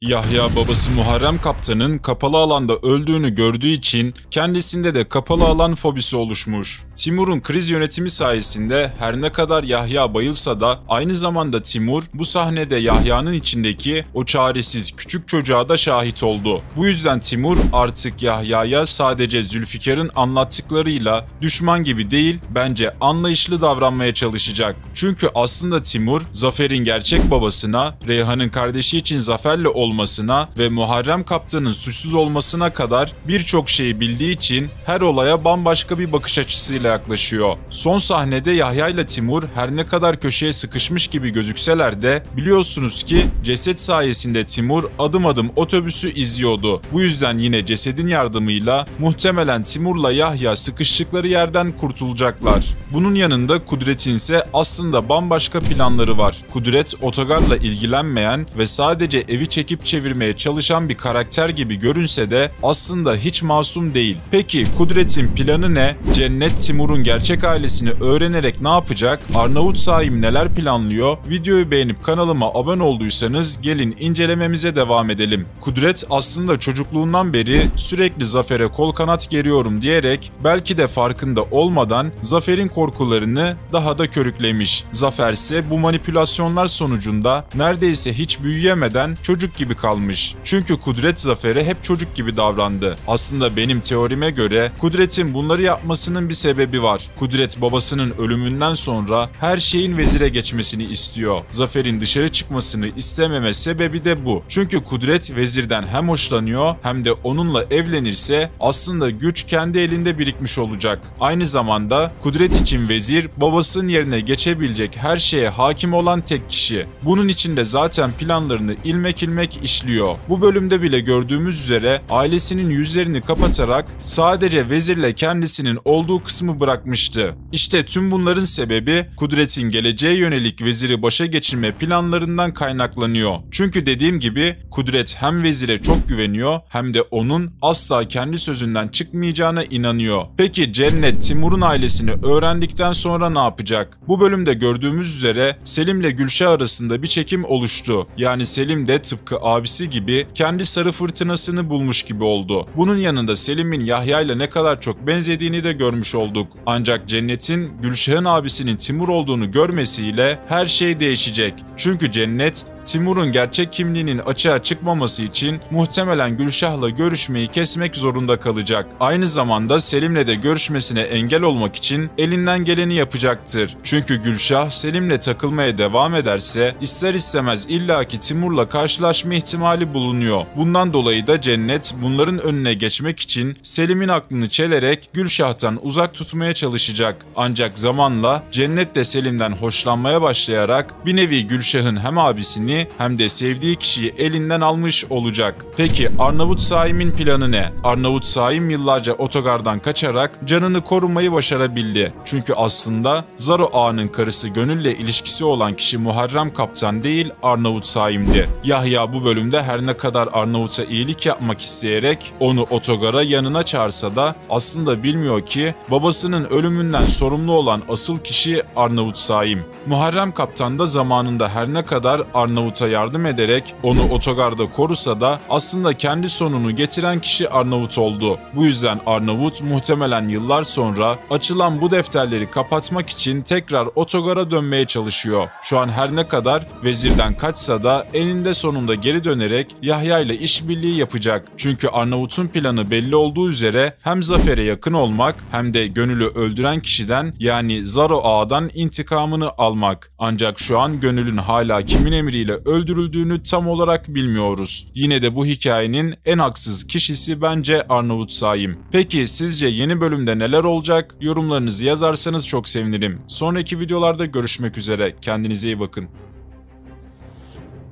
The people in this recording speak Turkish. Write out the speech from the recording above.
Yahya babası Muharrem Kaptan'ın kapalı alanda öldüğünü gördüğü için kendisinde de kapalı alan fobisi oluşmuş. Timur'un kriz yönetimi sayesinde her ne kadar Yahya bayılsa da aynı zamanda Timur bu sahnede Yahya'nın içindeki o çaresiz küçük çocuğa da şahit oldu. Bu yüzden Timur artık Yahya'ya sadece Zülfikar'ın anlattıklarıyla düşman gibi değil, bence anlayışlı davranmaya çalışacak. Çünkü aslında Timur, Zafer'in gerçek babasına, Reyhan'ın kardeşi için Zafer'le olmasına ve Muharrem Kaptan'ın suçsuz olmasına kadar birçok şeyi bildiği için her olaya bambaşka bir bakış açısıyla yaklaşıyor. Son sahnede Yahya ile Timur her ne kadar köşeye sıkışmış gibi gözükseler de biliyorsunuz ki ceset sayesinde Timur adım adım otobüsü izliyordu. Bu yüzden yine cesedin yardımıyla muhtemelen Timur'la Yahya sıkıştıkları yerden kurtulacaklar. Bunun yanında Kudret'in ise aslında bambaşka planları var. Kudret otogarla ilgilenmeyen ve sadece evi çekip çevirmeye çalışan bir karakter gibi görünse de aslında hiç masum değil. Peki Kudret'in planı ne? Cennet Timur'un gerçek ailesini öğrenerek ne yapacak? Arnavut Saim neler planlıyor? Videoyu beğenip kanalıma abone olduysanız gelin incelememize devam edelim. Kudret aslında çocukluğundan beri sürekli Zafer'e kol kanat geriyorum diyerek belki de farkında olmadan Zafer'in korkularını daha da körüklemiş. Zafer ise bu manipülasyonlar sonucunda neredeyse hiç büyüyemeden çocuk gibi kalmış. Çünkü Kudret Zafer'e hep çocuk gibi davrandı. Aslında benim teorime göre Kudret'in bunları yapmasının bir sebebi var. Kudret babasının ölümünden sonra her şeyin vezire geçmesini istiyor. Zafer'in dışarı çıkmasını istememe sebebi de bu. Çünkü Kudret vezirden hem hoşlanıyor hem de onunla evlenirse aslında güç kendi elinde birikmiş olacak. Aynı zamanda Kudret için vezir babasının yerine geçebilecek her şeye hakim olan tek kişi. Bunun için de zaten planlarını ilmek ilmek işliyor. Bu bölümde bile gördüğümüz üzere ailesinin yüzlerini kapatarak sadece vezirle kendisinin olduğu kısmı bırakmıştı. İşte tüm bunların sebebi Kudret'in geleceğe yönelik veziri başa geçirme planlarından kaynaklanıyor. Çünkü dediğim gibi Kudret hem vezire çok güveniyor hem de onun asla kendi sözünden çıkmayacağına inanıyor. Peki Cennet Timur'un ailesini öğrendikten sonra ne yapacak? Bu bölümde gördüğümüz üzere Selim'le Gülşah arasında bir çekim oluştu. Yani Selim de tıpkı abisi gibi kendi sarı fırtınasını bulmuş gibi oldu. Bunun yanında Selim'in Yahya ile ne kadar çok benzediğini de görmüş olduk. Ancak Cennet'in Gülşah'ın abisinin Timur olduğunu görmesiyle her şey değişecek. Çünkü Cennet Timur'un gerçek kimliğinin açığa çıkmaması için muhtemelen Gülşah'la görüşmeyi kesmek zorunda kalacak. Aynı zamanda Selim'le de görüşmesine engel olmak için elinden geleni yapacaktır. Çünkü Gülşah Selim'le takılmaya devam ederse ister istemez illaki Timur'la karşılaşma ihtimali bulunuyor. Bundan dolayı da Cennet bunların önüne geçmek için Selim'in aklını çelerek Gülşah'tan uzak tutmaya çalışacak. Ancak zamanla Cennet de Selim'den hoşlanmaya başlayarak bir nevi Gülşah'ın hem abisini hem de sevdiği kişiyi elinden almış olacak. Peki Arnavut Saim'in planı ne? Arnavut Saim yıllarca otogardan kaçarak canını korumayı başarabildi. Çünkü aslında Zaro Ağa'nın karısı Gönül'le ilişkisi olan kişi Muharrem Kaptan değil Arnavut Saim'di. Yahya bu bölümde her ne kadar Arnavut'a iyilik yapmak isteyerek onu otogara yanına çağırsa da aslında bilmiyor ki babasının ölümünden sorumlu olan asıl kişi Arnavut Saim. Muharrem Kaptan da zamanında her ne kadar Arnavut'a yardım ederek onu otogarda korusa da aslında kendi sonunu getiren kişi Arnavut oldu. Bu yüzden Arnavut muhtemelen yıllar sonra açılan bu defterleri kapatmak için tekrar otogara dönmeye çalışıyor. Şu an her ne kadar vezirden kaçsa da eninde sonunda geri dönerek Yahya ile işbirliği yapacak. Çünkü Arnavut'un planı belli olduğu üzere hem Zafer'e yakın olmak hem de Gönül'ü öldüren kişiden yani Zaro Ağa'dan intikamını almak. Ancak şu an Gönül'ün hala kimin emriyle öldürüldüğünü tam olarak bilmiyoruz. Yine de bu hikayenin en haksız kişisi bence Arnavut Saim. Peki sizce yeni bölümde neler olacak? Yorumlarınızı yazarsanız çok sevinirim. Sonraki videolarda görüşmek üzere. Kendinize iyi bakın.